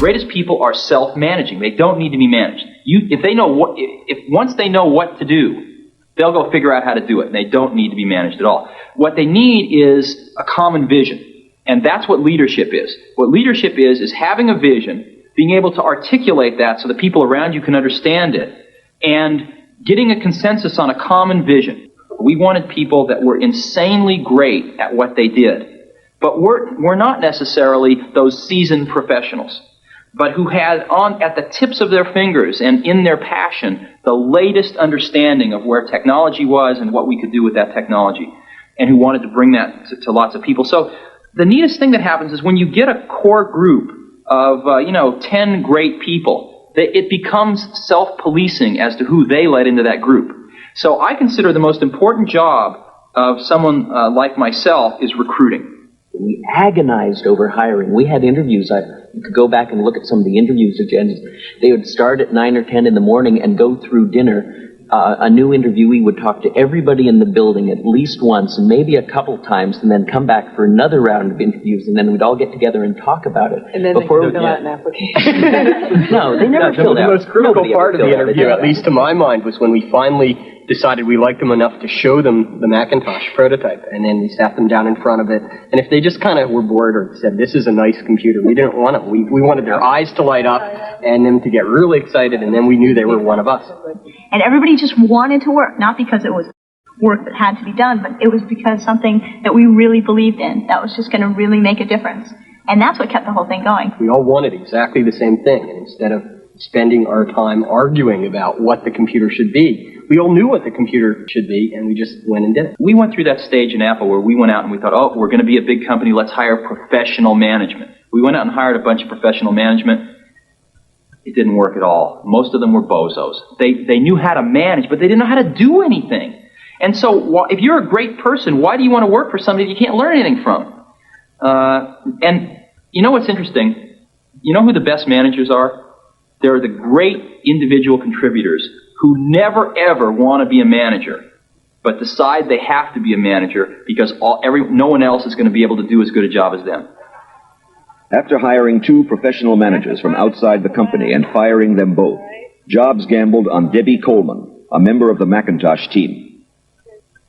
greatest people are self-managing. They don't need to be managed. Once they know what to do, they'll go figure out how to do it, and they don't need to be managed at all. What they need is a common vision, and that's what leadership is. What leadership is having a vision, being able to articulate that so the people around you can understand it, and getting a consensus on a common vision. We wanted people that were insanely great at what they did, but we're not necessarily those seasoned professionals, but who had at the tips of their fingers and in their passion the latest understanding of where technology was and what we could do with that technology, and who wanted to bring that to lots of people. So the neatest thing that happens is when you get a core group of 10 great people, it becomes self-policing as to who they let into that group. So I consider the most important job of someone like myself is recruiting. We agonized over hiring. We had interviews. You could go back and look at some of the interviews agendas. They would start at 9 or 10 in the morning and go through dinner. A new interviewee would talk to everybody in the building at least once and maybe a couple times, and then come back for another round of interviews, and then we'd all get together and talk about it. And then they fill out an application. No, they never filled out. The most critical part of the interview, at least to my mind, was when we finally decided we liked them enough to show them the Macintosh prototype, and then we sat them down in front of it, and if they just kind of were bored or said, this is a nice computer, we didn't want it. We wanted their eyes to light up and them to get really excited, and then we knew they were one of us. And everybody just wanted to work, not because it was work that had to be done, but it was because something that we really believed in, that was just going to really make a difference. And that's what kept the whole thing going. We all wanted exactly the same thing, and instead of spending our time arguing about what the computer should be, we all knew what the computer should be, and we just went and did it. We went through that stage in Apple where we went out and we thought, oh, we're going to be a big company, let's hire professional management. We went out and hired a bunch of professional management. It didn't work at all. Most of them were bozos. They knew how to manage, but they didn't know how to do anything. And so if you're a great person, why do you want to work for somebody you can't learn anything from? And you know what's interesting? You know who the best managers are? They're the great individual contributors who never, ever want to be a manager, but decide they have to be a manager because no one else is going to be able to do as good a job as them. After hiring 2 professional managers from outside the company and firing them both, Jobs gambled on Debbie Coleman, a member of the Macintosh team.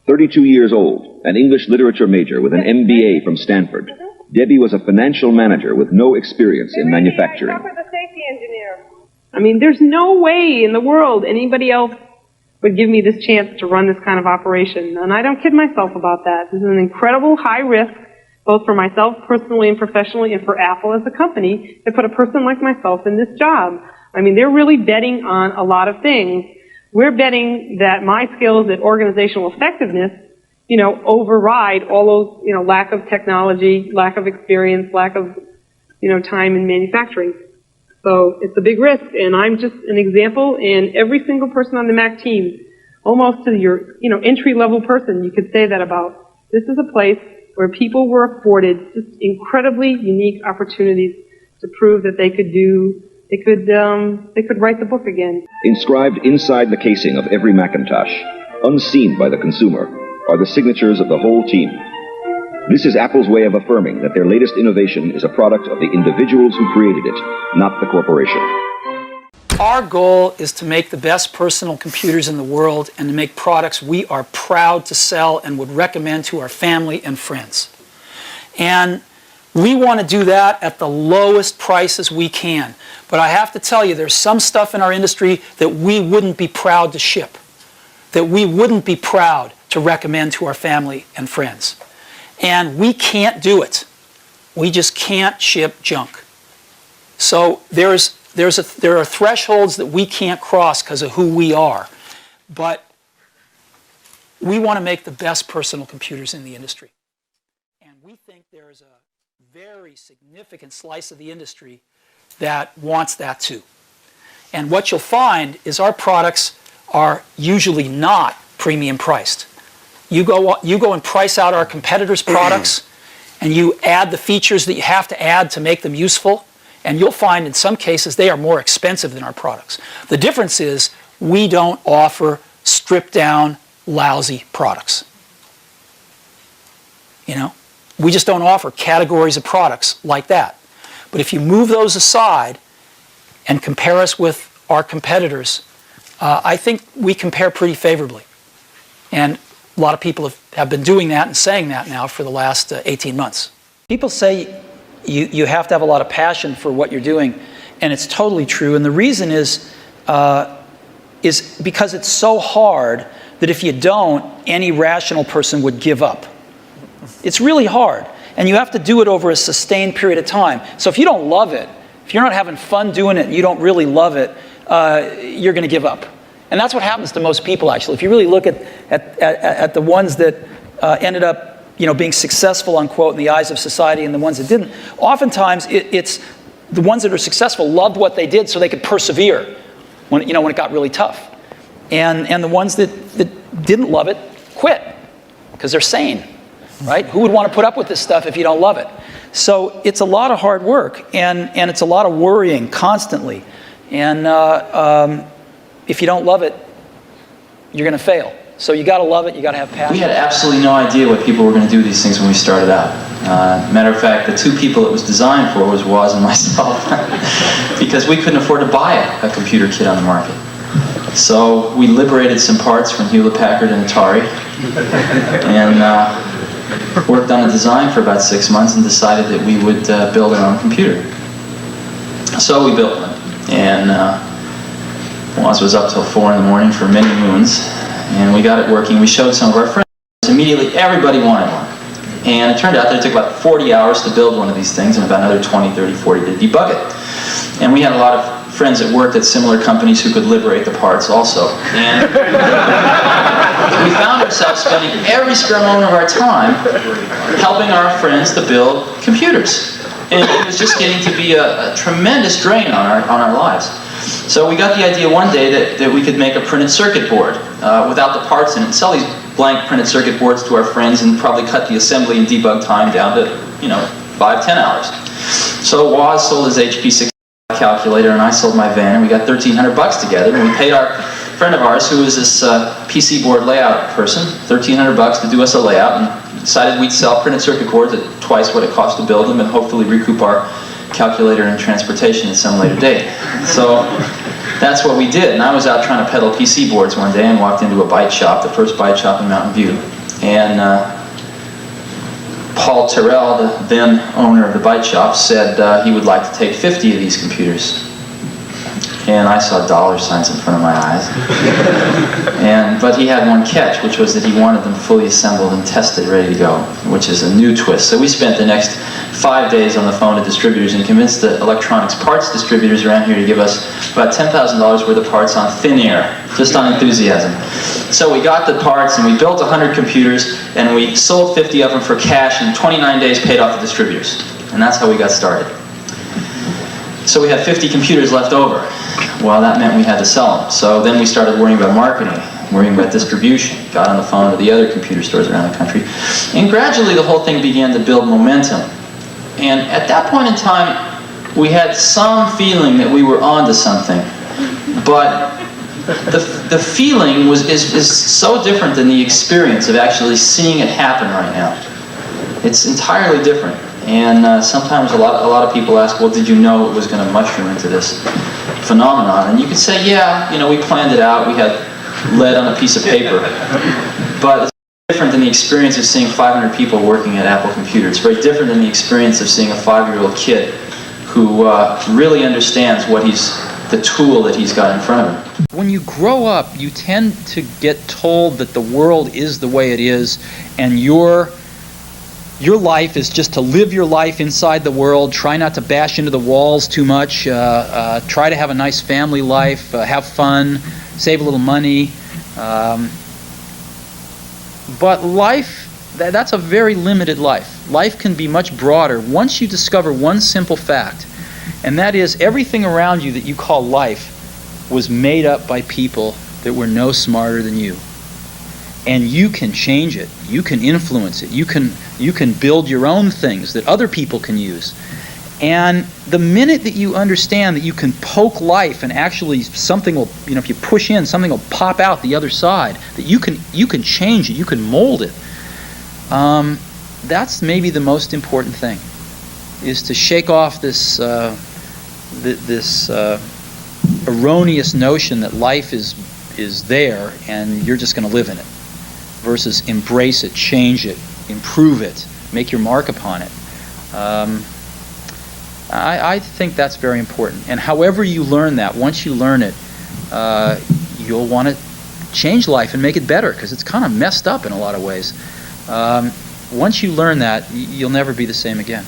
32 years old, an English literature major with an MBA from Stanford, Debbie was a financial manager with no experience in manufacturing. I mean, there's no way in the world anybody else would give me this chance to run this kind of operation. And I don't kid myself about that. This is an incredible high risk, both for myself personally and professionally, and for Apple as a company, to put a person like myself in this job. I mean, they're really betting on a lot of things. We're betting that my skills at organizational effectiveness, override all those, lack of technology, lack of experience, lack of, time in manufacturing. So it's a big risk, and I'm just an example, and every single person on the Mac team, almost to your, entry-level person, you could say that about. This is a place where people were afforded just incredibly unique opportunities to prove that they could write the book again. Inscribed inside the casing of every Macintosh, unseen by the consumer, are the signatures of the whole team. This is Apple's way of affirming that their latest innovation is a product of the individuals who created it, not the corporation. Our goal is to make the best personal computers in the world and to make products we are proud to sell and would recommend to our family and friends. And we want to do that at the lowest prices we can. But I have to tell you, there's some stuff in our industry that we wouldn't be proud to ship, that we wouldn't be proud to recommend to our family and friends. And we can't do it. We just can't ship junk. So there are thresholds that we can't cross because of who we are. But we want to make the best personal computers in the industry. And we think there is a very significant slice of the industry that wants that too. And what you'll find is our products are usually not premium priced. You go and price out our competitors' products, and you add the features that you have to add to make them useful, and you'll find in some cases they are more expensive than our products. The difference is we don't offer stripped down, lousy products. We just don't offer categories of products like that. But if you move those aside and compare us with our competitors, I think we compare pretty favorably. And a lot of people have been doing that and saying that now for the last 18 months. People say you have to have a lot of passion for what you're doing, and it's totally true. And the reason is because it's so hard that if you don't, any rational person would give up. It's really hard, and you have to do it over a sustained period of time. So if you don't love it, if you're not having fun doing it and you don't really love it, you're going to give up. And that's what happens to most people, actually. If you really look at the ones that ended up being successful, unquote, in the eyes of society and the ones that didn't, oftentimes it's the ones that are successful loved what they did so they could persevere when it got really tough. And the ones that didn't love it quit because they're sane, right? Who would want to put up with this stuff if you don't love it? So it's a lot of hard work, and it's a lot of worrying constantly. And if you don't love it, you're going to fail. So you got to love it. You got to have passion. We had absolutely no idea what people were going to do these things when we started out. Matter of fact, the two people it was designed for was Woz and myself, because we couldn't afford to buy a computer kit on the market. So we liberated some parts from Hewlett-Packard and Atari, and worked on a design for about 6 months and decided that we would build our own computer. So we built one, and Woz was up till 4 in the morning for many moons, and we got it working. We showed some of our friends. Immediately, everybody wanted one. And it turned out that it took about 40 hours to build one of these things and about another 20, 30, 40 to debug it. And we had a lot of friends that worked at similar companies who could liberate the parts also. And we found ourselves spending every spare moment of our time helping our friends to build computers. And it was just getting to be a tremendous drain on our lives. So we got the idea one day that we could make a printed circuit board without the parts in it, and sell these blank printed circuit boards to our friends and probably cut the assembly and debug time down to, 5-10 hours. So Woz sold his HP 6 calculator and I sold my van, and we got $1,300 together, and we paid our friend of ours who was this PC board layout person $1,300 to do us a layout, and decided we'd sell printed circuit boards at twice what it cost to build them and hopefully recoup our calculator and transportation at some later date. So that's what we did, and I was out trying to peddle PC boards one day and walked into a bite shop, the first bite shop in Mountain View, and Paul Terrell, the then owner of the bite shop, said he would like to take 50 of these computers. And I saw dollar signs in front of my eyes. But he had one catch, which was that he wanted them fully assembled and tested, ready to go, which is a new twist. So we spent the next 5 days on the phone to distributors and convinced the electronics parts distributors around here to give us about $10,000 worth of parts on thin air, just on enthusiasm. So we got the parts and we built 100 computers and we sold 50 of them for cash, and in 29 days paid off the distributors. And that's how we got started. So we had 50 computers left over. Well, that meant we had to sell them. So then we started worrying about marketing, worrying about distribution, got on the phone with the other computer stores around the country. And gradually the whole thing began to build momentum. And at that point in time, we had some feeling that we were onto something. But the feeling is so different than the experience of actually seeing it happen right now. It's entirely different. And sometimes a lot of people ask, well, did you know it was going to mushroom into this phenomenon? And you could say, yeah, we planned it out. We had lead on a piece of paper. But it's different than the experience of seeing 500 people working at Apple Computer. It's very different than the experience of seeing a 5-year-old kid who really understands the tool that he's got in front of him. When you grow up, you tend to get told that the world is the way it is, and your life is just to live your life inside the world, try not to bash into the walls too much, try to have a nice family life, have fun, save a little money. But life, that's a very limited life. Life can be much broader once you discover one simple fact, and that is everything around you that you call life was made up by people that were no smarter than you. And you can change it. You can influence it. You can build your own things that other people can use. And the minute that you understand that you can poke life and actually something will, if you push in, something will pop out the other side, that you can change it, you can mold it, that's maybe the most important thing. is to shake off this erroneous notion that life is there and you're just going to live in it, versus embrace it, change it, improve it, make your mark upon it. I think that's very important. And however you learn that, once you learn it, you'll want to change life and make it better, because it's kind of messed up in a lot of ways. Once you learn that, you'll never be the same again.